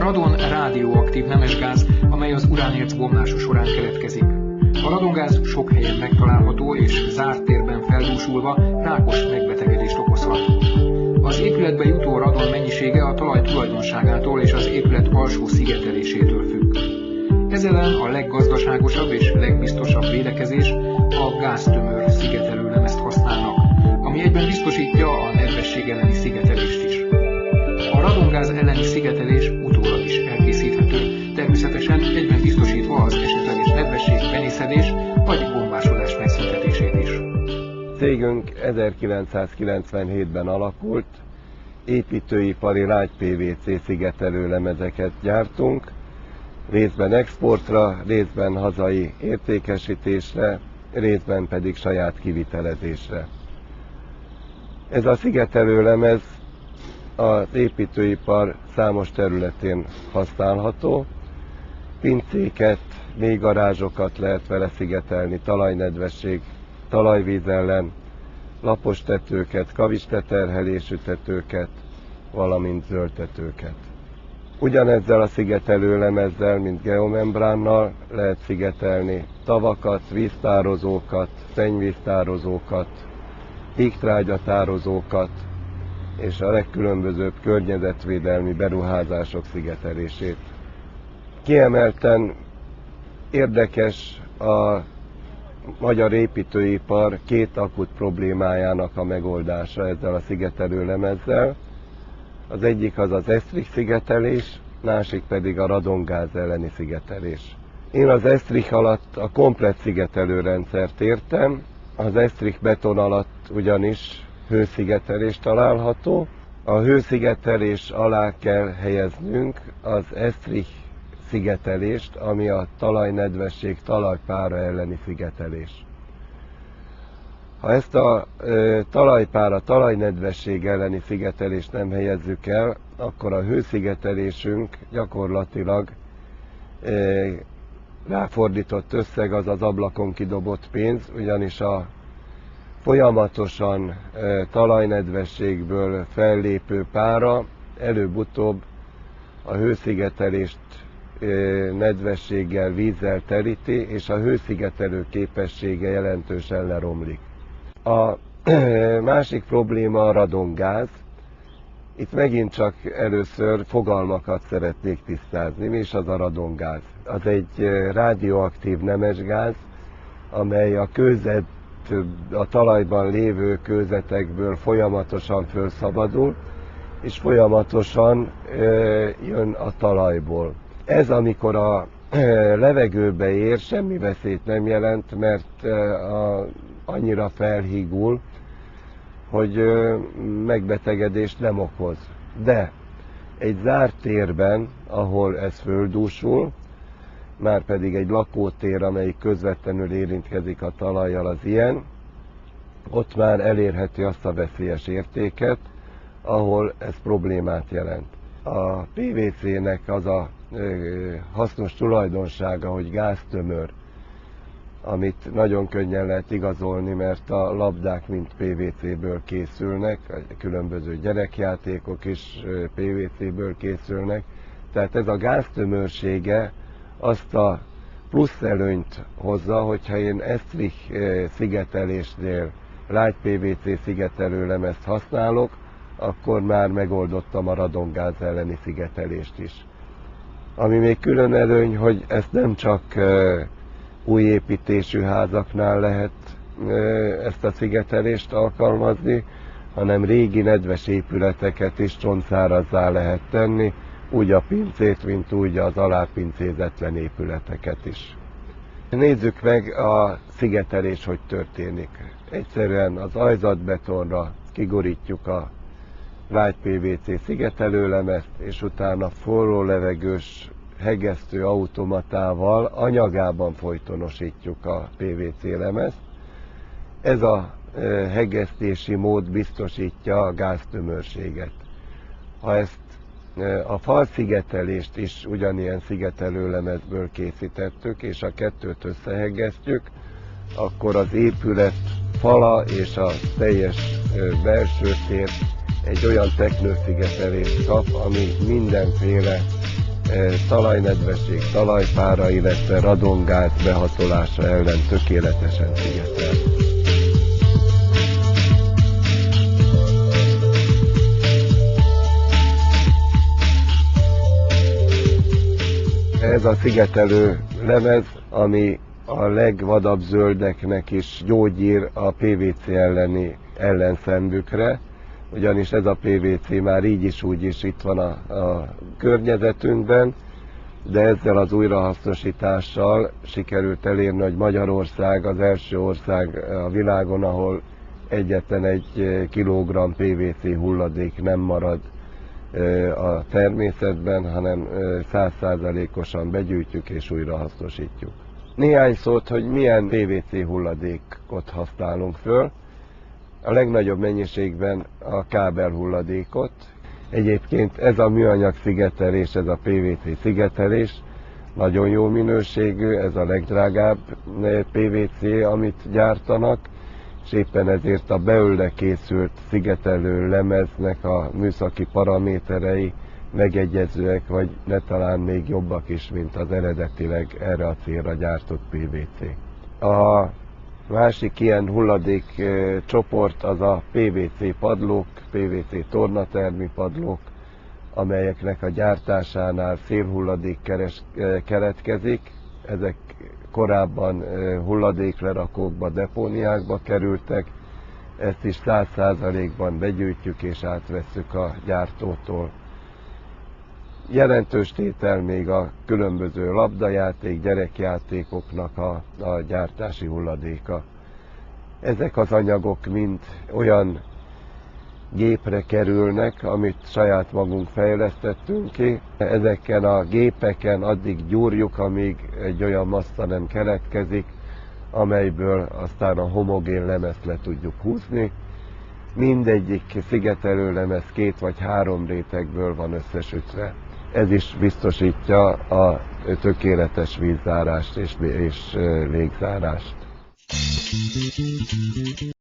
radon rádióaktív nemesgáz, amely az uránérc bomlása során keletkezik. A radongáz sok helyen megtalálható és zárt térben feldúsulva rákos megbetegedést okozhat. Az épületbe jutó radon mennyisége a talaj tulajdonságától és az épület alsó szigetelésétől függ. Ez ellen a leggazdaságosabb és legbiztosabb védekezés a gáztömör szigetelőlemezt használnak, ami egyben biztosítja a nedvesség elleni szigetelést is. A radongáz elleni szigetelés utólag is elkészíthető, természetesen egyben biztosítva az esetleges nedvesség, penészedés vagy bombásodás megszüntetését is. Cégünk 1997-ben alakult, építőipari light PVC szigetelőlemezeket gyártunk, részben exportra, részben hazai értékesítésre, részben pedig saját kivitelezésre. Ez a szigetelőlemez az építőipar számos területén használható. Pincéket, mélygarázsokat lehet vele szigetelni, talajnedvesség, talajvíz ellen, lapos tetőket, kavisteterhelésű tetőket, valamint zöldtetőket. Ugyanezzel a szigetelőlemezzel, mint geomembránnal lehet szigetelni tavakat, víztározókat, szennyvíztározókat, hígtrágyatározókat és a legkülönbözőbb környezetvédelmi beruházások szigetelését. Kiemelten érdekes a magyar építőipar két akut problémájának a megoldása ezzel a szigetelőlemezzel. Az egyik az az Estrich szigetelés, másik pedig a radongáz elleni szigetelés. Én az Estrich alatt a komplett szigetelőrendszert értem, az Estrich beton alatt ugyanis hőszigetelés található. A hőszigetelés alá kell helyeznünk az Estrich szigetelést, ami a talajnedvesség, talajpára elleni szigetelés. Ha ezt a talajpára, talajnedvesség elleni szigetelést nem helyezzük el, akkor a hőszigetelésünk gyakorlatilag ráfordított összeg az az ablakon kidobott pénz, ugyanis a folyamatosan talajnedvességből fellépő pára előbb-utóbb a hőszigetelést nedvességgel, vízzel teríti, és a hőszigetelő képessége jelentősen leromlik. A másik probléma a radongáz. Itt megint csak először fogalmakat szeretnék tisztázni. Mi is az a radongáz? Az egy rádióaktív nemesgáz, amely a talajban lévő kőzetekből folyamatosan felszabadul, és folyamatosan jön a talajból. Ez, amikor a levegőbe ér, semmi veszélyt nem jelent, mert annyira felhígul, hogy megbetegedést nem okoz. De egy zárt térben, ahol ez földúsul, már pedig egy lakótér, amelyik közvetlenül érintkezik a talajjal, az ilyen, ott már elérheti azt a veszélyes értéket, ahol ez problémát jelent. A PVC-nek az a hasznos tulajdonsága, hogy gáztömör, amit nagyon könnyen lehet igazolni, mert a labdák mind PVC-ből készülnek, különböző gyerekjátékok is PVC-ből készülnek, tehát ez a gáztömörsége azt a plusz előnyt hozza, hogyha én Estrich szigetelésnél light PVC szigetelőlemezt használok, akkor már megoldottam a radongáz elleni szigetelést is. Ami még külön előny, hogy ezt nem csak új építésű házaknál lehet ezt a szigetelést alkalmazni, hanem régi nedves épületeket is csontszárazzá lehet tenni, úgy a pincét, mint úgy az alápincézetlen épületeket is. Nézzük meg a szigetelés, hogy történik. Egyszerűen az ajzatbetonra kigorítjuk a light PVC szigetelőlemezt, és utána forró levegős hegesztő automatával anyagában folytonosítjuk a PVC lemezt. Ez a hegesztési mód biztosítja a gáztömörséget. Ha ezt a falszigetelést is ugyanilyen szigetelőlemezből készítettük, és a kettőt összehegesztjük, akkor az épület fala és a teljes belső tér egy olyan teknőszigetelést kap, ami mindenféle talajnedvesség, talajpára, illetve radongáz behatolása ellen tökéletesen szigetel. Ez a szigetelő lemez, ami a legvadabb zöldeknek is gyógyír a PVC elleni ellenszembükre, ugyanis ez a PVC már így is úgy is itt van a környezetünkben, de ezzel az újrahasznosítással sikerült elérni, hogy Magyarország az első ország a világon, ahol egyetlen 1 kilogramm PVC hulladék nem marad a természetben, hanem 100%-osan begyűjtjük és újrahasznosítjuk. Néhány szót, hogy milyen PVC hulladékot használunk föl. A legnagyobb mennyiségben a kábel hulladékot. Egyébként ez a műanyag szigetelés, ez a PVC szigetelés nagyon jó minőségű, ez a legdrágább PVC, amit gyártanak, és éppen ezért a belőle készült szigetelő lemeznek a műszaki paraméterei megegyezőek, vagy ne talán még jobbak is, mint az eredetileg erre a célra gyártott PVC. A másik ilyen hulladék csoport az a PVC padlók, PVC tornatermi padlók, amelyeknek a gyártásánál szélhulladék keletkezik. Ezek korábban hulladéklerakókba, depóniákba kerültek, ezt is 100%-ban begyűjtjük és átvesszük a gyártótól. Jelentős tétel még a különböző labdajáték, gyerekjátékoknak a gyártási hulladéka. Ezek az anyagok mind olyan gépre kerülnek, amit saját magunk fejlesztettünk ki. Ezeken a gépeken addig gyúrjuk, amíg egy olyan massza nem keletkezik, amelyből aztán a homogén lemezt le tudjuk húzni. Mindegyik szigetelő lemez 2 vagy 3 rétegből van összesütve. Ez is biztosítja a tökéletes vízzárást és légzárást.